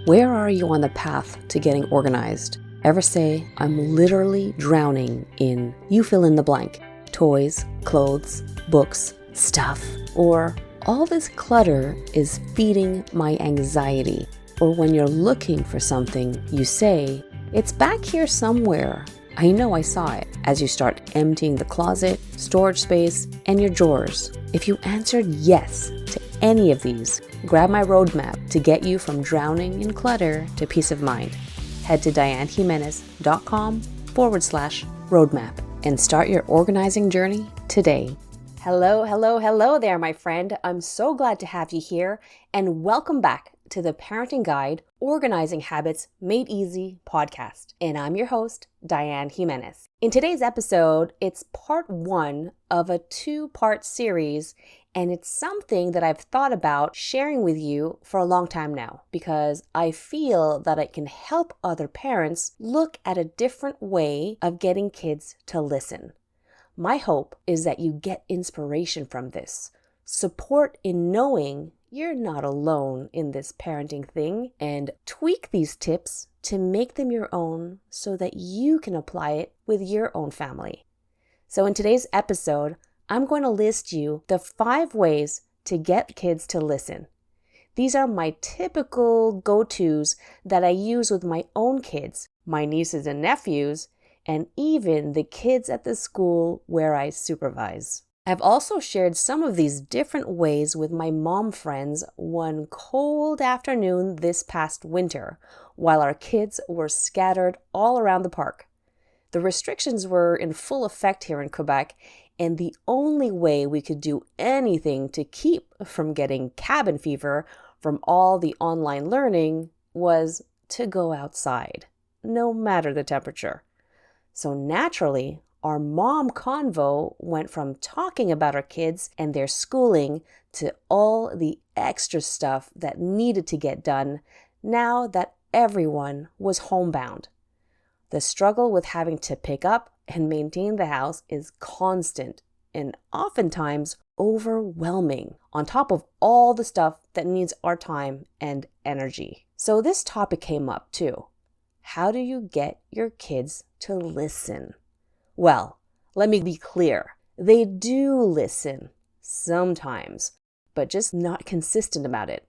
Where are you on the path to getting organized? Ever say, I'm literally drowning in you fill in the blank, toys, clothes, books, stuff, or all this clutter is feeding my anxiety. Or when you're looking for something, you say, it's back here somewhere. I know I saw it, as you start emptying the closet, storage space, and your drawers. If you answered yes to any of these, grab my roadmap to get you from drowning in clutter to peace of mind. Head to dianejimenez.com/roadmap and start your organizing journey today. Hello there, my friend. I'm so glad to have you here, and welcome back to the Parenting Guide Organizing Habits Made Easy podcast. And I'm your host, Diane Jimenez. In today's episode, it's part one of a two-part series, and it's something that I've thought about sharing with you for a long time now because I feel that it can help other parents look at a different way of getting kids to listen. My hope is that you get inspiration from this, support in knowing you're not alone in this parenting thing, and tweak these tips to make them your own so that you can apply it with your own family. So in today's episode, I'm going to list you the 5 ways to get kids to listen. These are my typical go-tos that I use with my own kids, my nieces and nephews, and even the kids at the school where I supervise. I've also shared some of these different ways with my mom friends one cold afternoon this past winter, while our kids were scattered all around the park. The restrictions were in full effect here in Quebec, and the only way we could do anything to keep from getting cabin fever from all the online learning was to go outside, no matter the temperature. So naturally, our mom convo went from talking about our kids and their schooling to all the extra stuff that needed to get done now that everyone was homebound. The struggle with having to pick up and maintain the house is constant and oftentimes overwhelming, on top of all the stuff that needs our time and energy. So this topic came up too. How do you get your kids to listen? Well, let me be clear. They do listen sometimes, but just not consistent about it.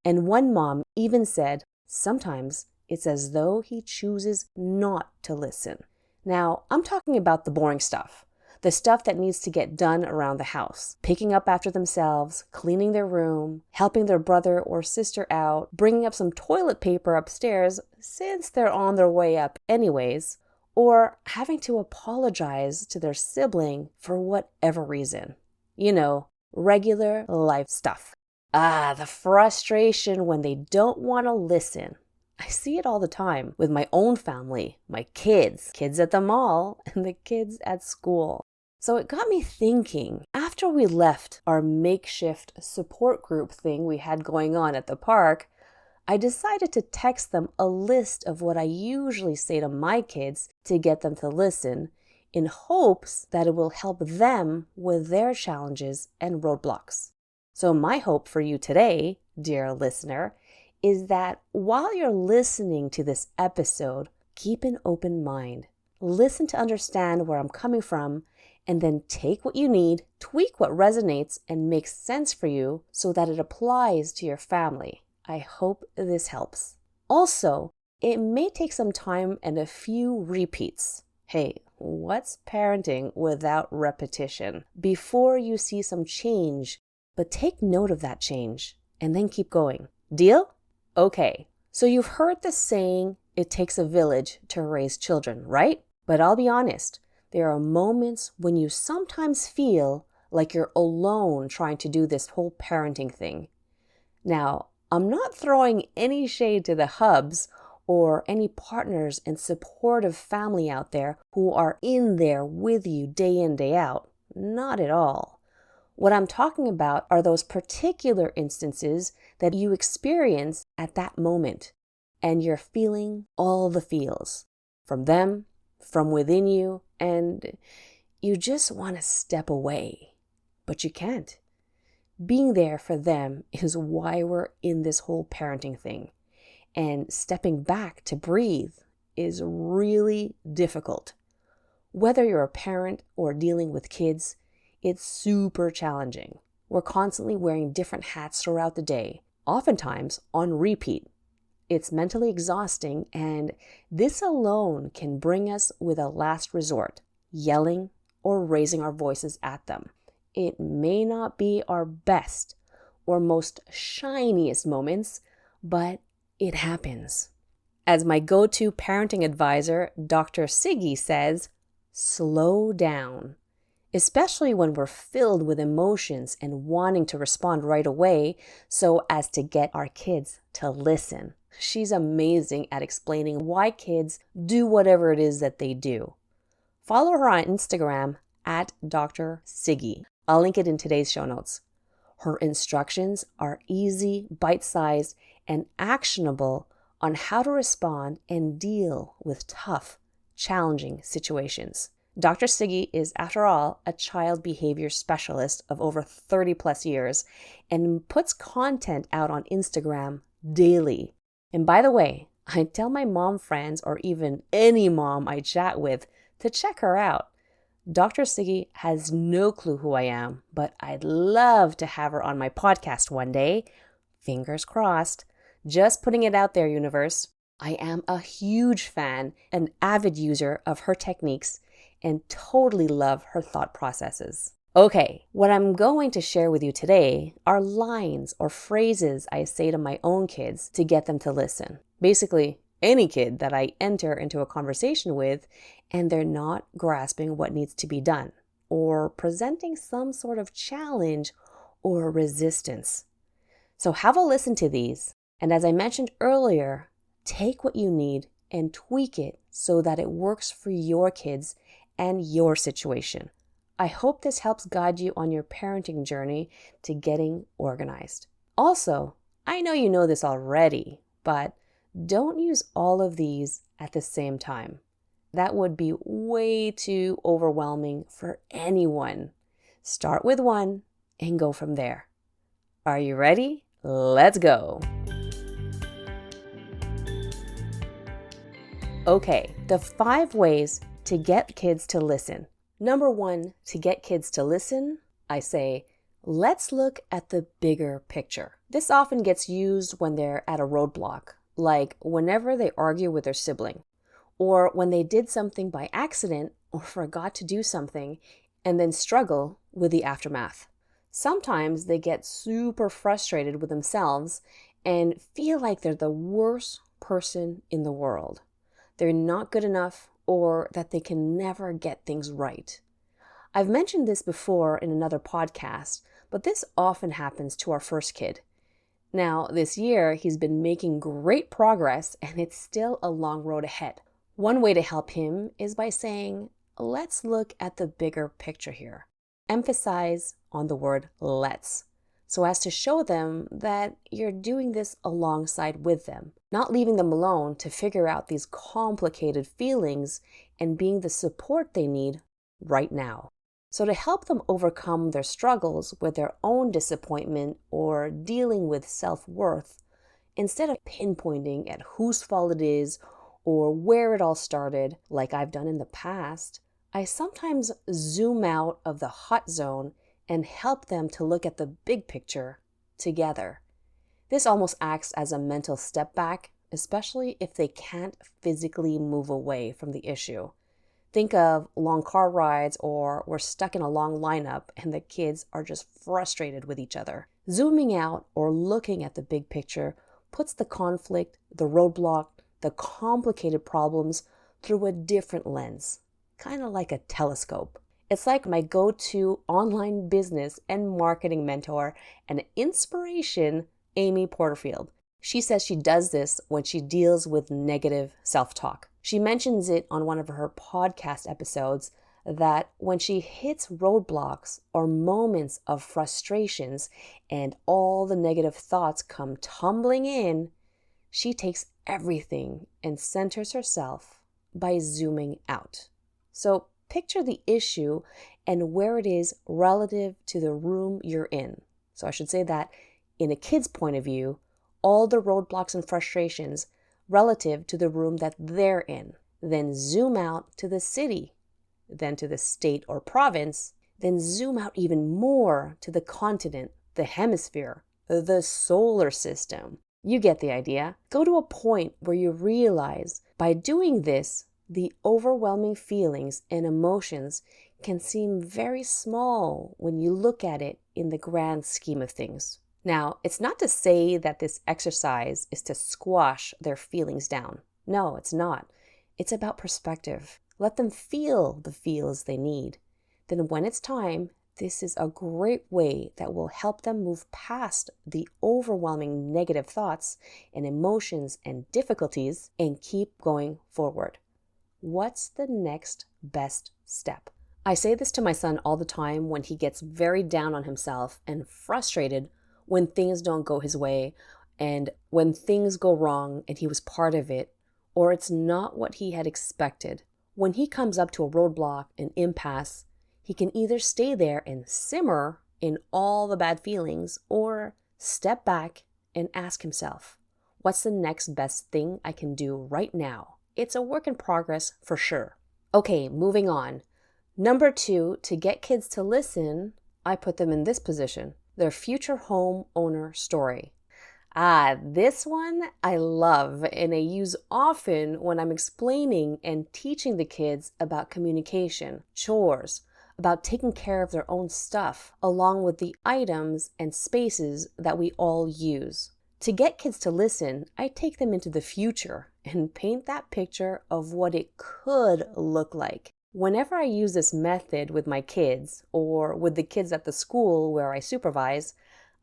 And one mom even said, sometimes it's as though he chooses not to listen. Now, I'm talking about the boring stuff, the stuff that needs to get done around the house, picking up after themselves, cleaning their room, helping their brother or sister out, bringing up some toilet paper upstairs since they're on their way up anyways, or having to apologize to their sibling for whatever reason. You know, regular life stuff. The frustration when they don't want to listen. I see it all the time with my own family, my kids at the mall, and the kids at school. So it got me thinking, after we left our makeshift support group thing we had going on at the park, I decided to text them a list of what I usually say to my kids to get them to listen, in hopes that it will help them with their challenges and roadblocks. So my hope for you today, dear listener, is that while you're listening to this episode, keep an open mind. Listen to understand where I'm coming from, and then take what you need, tweak what resonates and makes sense for you so that it applies to your family. I hope this helps. Also, it may take some time and a few repeats. Hey, what's parenting without repetition? Before you see some change, but take note of that change and then keep going. Deal? Okay, so you've heard the saying, it takes a village to raise children, right? But I'll be honest, there are moments when you sometimes feel like you're alone trying to do this whole parenting thing. Now, I'm not throwing any shade to the hubs or any partners and supportive family out there who are in there with you day in, day out. Not at all. What I'm talking about are those particular instances that you experience at that moment, and you're feeling all the feels from them, from within you, and you just want to step away, but you can't. Being there for them is why we're in this whole parenting thing. and stepping back to breathe is really difficult. Whether you're a parent or dealing with kids, it's super challenging. We're constantly wearing different hats throughout the day, oftentimes on repeat. It's mentally exhausting, and this alone can bring us with a last resort, yelling or raising our voices at them. It may not be our best or most shiniest moments, but it happens. As my go-to parenting advisor, Dr. Siggy, says, slow down. Especially when we're filled with emotions and wanting to respond right away so as to get our kids to listen. She's amazing at explaining why kids do whatever it is that they do. Follow her on Instagram at Dr. Siggy. I'll link it in today's show notes. Her instructions are easy, bite-sized, and actionable on how to respond and deal with tough, challenging situations. Dr. Siggy is, after all, a child behavior specialist of over 30 plus years and puts content out on Instagram daily. And by the way, I tell my mom friends or even any mom I chat with to check her out. Dr. Siggy has no clue who I am, but I'd love to have her on my podcast one day. Fingers crossed. Just putting it out there, universe. I am a huge fan and avid user of her techniques and totally love her thought processes. Okay, what I'm going to share with you today are lines or phrases I say to my own kids to get them to listen. Basically, any kid that I enter into a conversation with and they're not grasping what needs to be done or presenting some sort of challenge or resistance. So have a listen to these, and as I mentioned earlier, take what you need and tweak it so that it works for your kids and your situation. I hope this helps guide you on your parenting journey to getting organized. Also, I know you know this already, but don't use all of these at the same time. That would be way too overwhelming for anyone. Start with one and go from there. Are you ready? Let's go. Okay, the 5 ways to get kids to listen. Number 1, to get kids to listen, I say, let's look at the bigger picture. This often gets used when they're at a roadblock, like whenever they argue with their sibling, or when they did something by accident or forgot to do something and then struggle with the aftermath. Sometimes they get super frustrated with themselves and feel like they're the worst person in the world. They're not good enough, or that they can never get things right. I've mentioned this before in another podcast, but this often happens to our first kid. Now, this year, he's been making great progress, and it's still a long road ahead. One way to help him is by saying, let's look at the bigger picture here. Emphasize on the word let's, so as to show them that you're doing this alongside with them, not leaving them alone to figure out these complicated feelings and being the support they need right now. So to help them overcome their struggles with their own disappointment or dealing with self-worth, instead of pinpointing at whose fault it is or where it all started, like I've done in the past, I sometimes zoom out of the hot zone and help them to look at the big picture together. This almost acts as a mental step back, especially if they can't physically move away from the issue. Think of long car rides, or we're stuck in a long lineup and the kids are just frustrated with each other. Zooming out or looking at the big picture puts the conflict, the roadblock, the complicated problems through a different lens, kind of like a telescope. It's like my go-to online business and marketing mentor and inspiration, Amy Porterfield. She says she does this when she deals with negative self-talk. She mentions it on one of her podcast episodes that when she hits roadblocks or moments of frustrations and all the negative thoughts come tumbling in, she takes everything and centers herself by zooming out. So picture the issue and where it is relative to the room you're in. So I should say that in a kid's point of view, all the roadblocks and frustrations relative to the room that they're in. Then zoom out to the city, then to the state or province, then zoom out even more to the continent, the hemisphere, the solar system. You get the idea. Go to a point where you realize by doing this, the overwhelming feelings and emotions can seem very small when you look at it in the grand scheme of things. Now, it's not to say that this exercise is to squash their feelings down. No, it's not. It's about perspective. Let them feel the feels they need. Then when it's time, this is a great way that will help them move past the overwhelming negative thoughts and emotions and difficulties and keep going forward. What's the next best step? I say this to my son all the time when he gets very down on himself and frustrated when things don't go his way and when things go wrong and he was part of it, or it's not what he had expected. When he comes up to a roadblock, an impasse, he can either stay there and simmer in all the bad feelings or step back and ask himself, what's the next best thing I can do right now? It's a work in progress for sure. Okay, moving on. Number 2, to get kids to listen, I put them in this position, their future home owner story. This one I love and I use often when I'm explaining and teaching the kids about communication, chores, about taking care of their own stuff, along with the items and spaces that we all use. To get kids to listen, I take them into the future and paint that picture of what it could look like. Whenever I use this method with my kids or with the kids at the school where I supervise,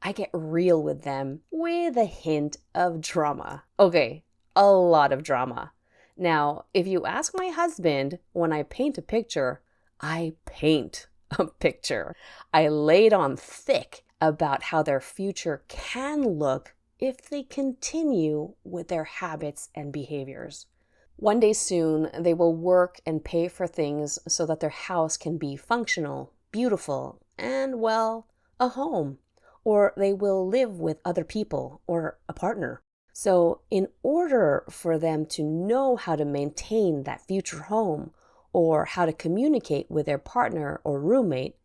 I get real with them with a hint of drama. Okay, a lot of drama. Now, if you ask my husband, when I paint a picture, I paint a picture. I lay it on thick about how their future can look if they continue with their habits and behaviors. One day soon, they will work and pay for things so that their house can be functional, beautiful, and, well, a home. Or they will live with other people or a partner. So in order for them to know how to maintain that future home or how to communicate with their partner or roommate,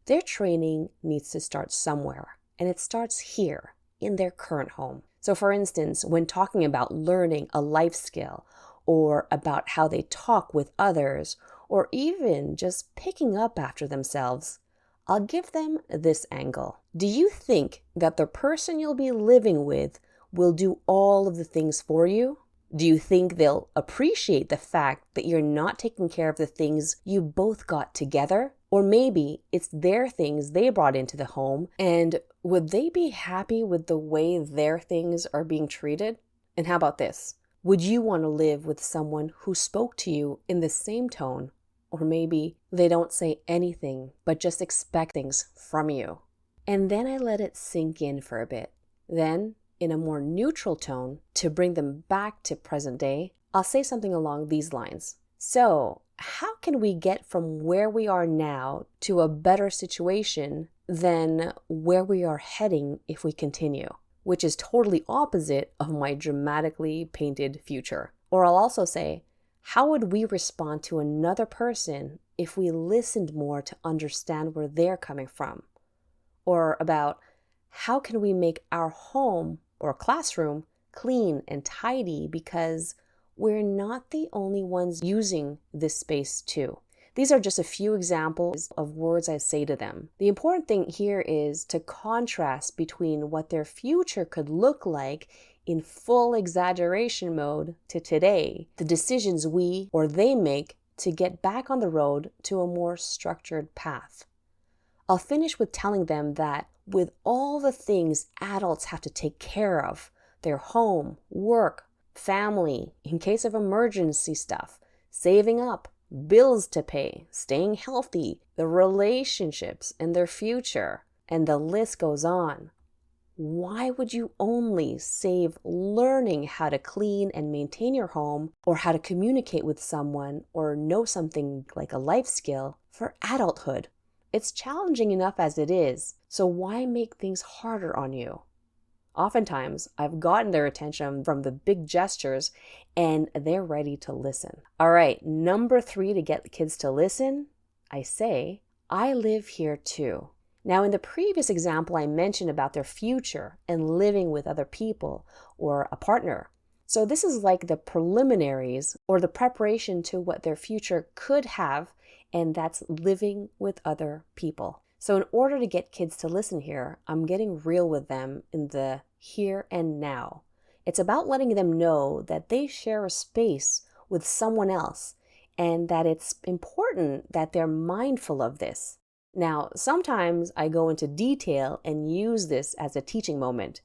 their training needs to start somewhere. And it starts here in their current home. So for instance, when talking about learning a life skill or about how they talk with others or even just picking up after themselves, I'll give them this angle. Do you think that the person you'll be living with will do all of the things for you? Do you think they'll appreciate the fact that you're not taking care of the things you both got together? Or maybe it's their things they brought into the home, and would they be happy with the way their things are being treated? And how about this? Would you want to live with someone who spoke to you in the same tone? Or maybe they don't say anything, but just expect things from you. And then I let it sink in for a bit. Then, in a more neutral tone, to bring them back to present day, I'll say something along these lines. So, how can we get from where we are now to a better situation than where we are heading if we continue? Which is totally opposite of my dramatically painted future. Or I'll also say, how would we respond to another person if we listened more to understand where they're coming from? Or about how can we make our home or classroom clean and tidy because we're not the only ones using this space too. These are just a few examples of words I say to them. The important thing here is to contrast between what their future could look like in full exaggeration mode to today, the decisions we or they make to get back on the road to a more structured path. I'll finish with telling them that with all the things adults have to take care of, their home, work, family, in case of emergency stuff, saving up, bills to pay, staying healthy, the relationships and their future, and the list goes on. Why would you only save learning how to clean and maintain your home or how to communicate with someone or know something like a life skill for adulthood? It's challenging enough as it is, so why make things harder on you? Oftentimes, I've gotten their attention from the big gestures and they're ready to listen. All right, number 3 to get the kids to listen, I say, I live here too. Now, in the previous example, I mentioned about their future and living with other people or a partner. So this is like the preliminaries or the preparation to what their future could have, and that's living with other people. So in order to get kids to listen here, I'm getting real with them in the here and now. It's about letting them know that they share a space with someone else and that it's important that they're mindful of this. Now, sometimes I go into detail and use this as a teaching moment.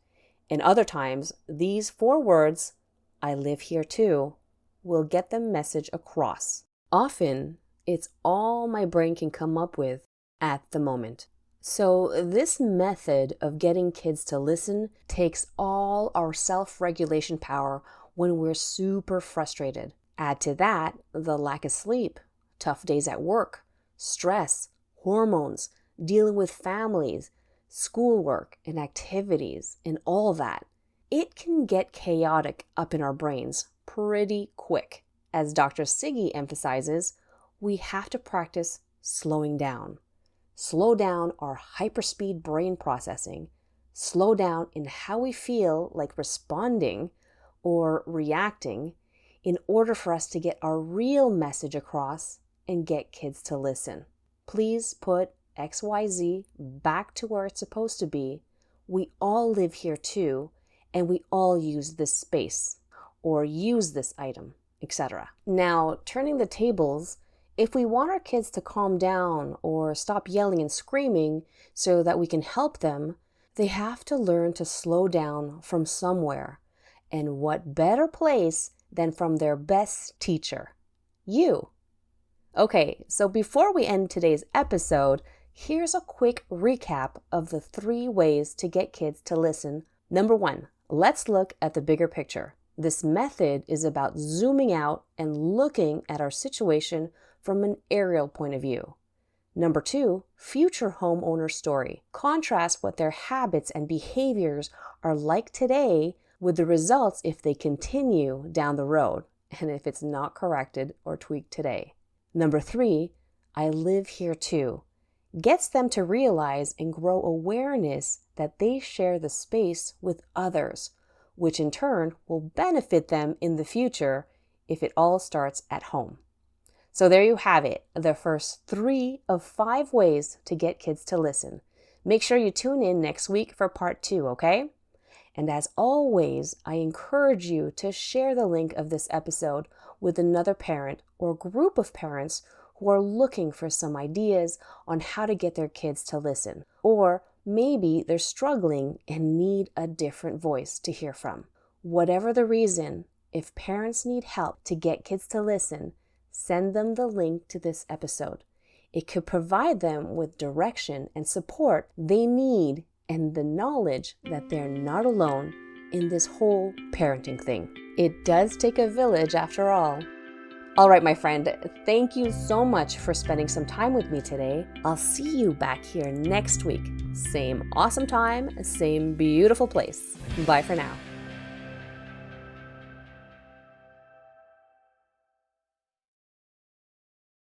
And other times, these 4 words, I live here too, will get the message across. Often, it's all my brain can come up with at the moment. So this method of getting kids to listen takes all our self-regulation power when we're super frustrated. Add to that the lack of sleep, tough days at work, stress, hormones, dealing with families, schoolwork and activities and all that. It can get chaotic up in our brains pretty quick. As Dr. Siggy emphasizes, we have to practice slowing down. Slow down our hyperspeed brain processing. Slow down in how we feel like responding or reacting in order for us to get our real message across and get kids to listen. Please put XYZ back to where it's supposed to be. We all live here too, and we all use this space or use this item, etc. Now, turning the tables, if we want our kids to calm down or stop yelling and screaming so that we can help them, they have to learn to slow down from somewhere. And what better place than from their best teacher, you. Okay, so before we end today's episode, here's a quick recap of the 3 ways to get kids to listen. Number 1, let's look at the bigger picture. This method is about zooming out and looking at our situation from an aerial point of view. Number 2, future homeowner story. Contrast what their habits and behaviors are like today with the results if they continue down the road and if it's not corrected or tweaked today. Number 3, I live here too. Gets them to realize and grow awareness that they share the space with others, which in turn will benefit them in the future if it all starts at home. So there you have it, the first 3 of 5 ways to get kids to listen. Make sure you tune in next week for part 2, okay? And as always, I encourage you to share the link of this episode with another parent or group of parents who are looking for some ideas on how to get their kids to listen. Or maybe they're struggling and need a different voice to hear from. Whatever the reason, if parents need help to get kids to listen, send them the link to this episode. It could provide them with direction and support they need and the knowledge that they're not alone in this whole parenting thing. It does take a village after all. All right, my friend, thank you so much for spending some time with me today. I'll see you back here next week. Same awesome time, same beautiful place. Bye for now.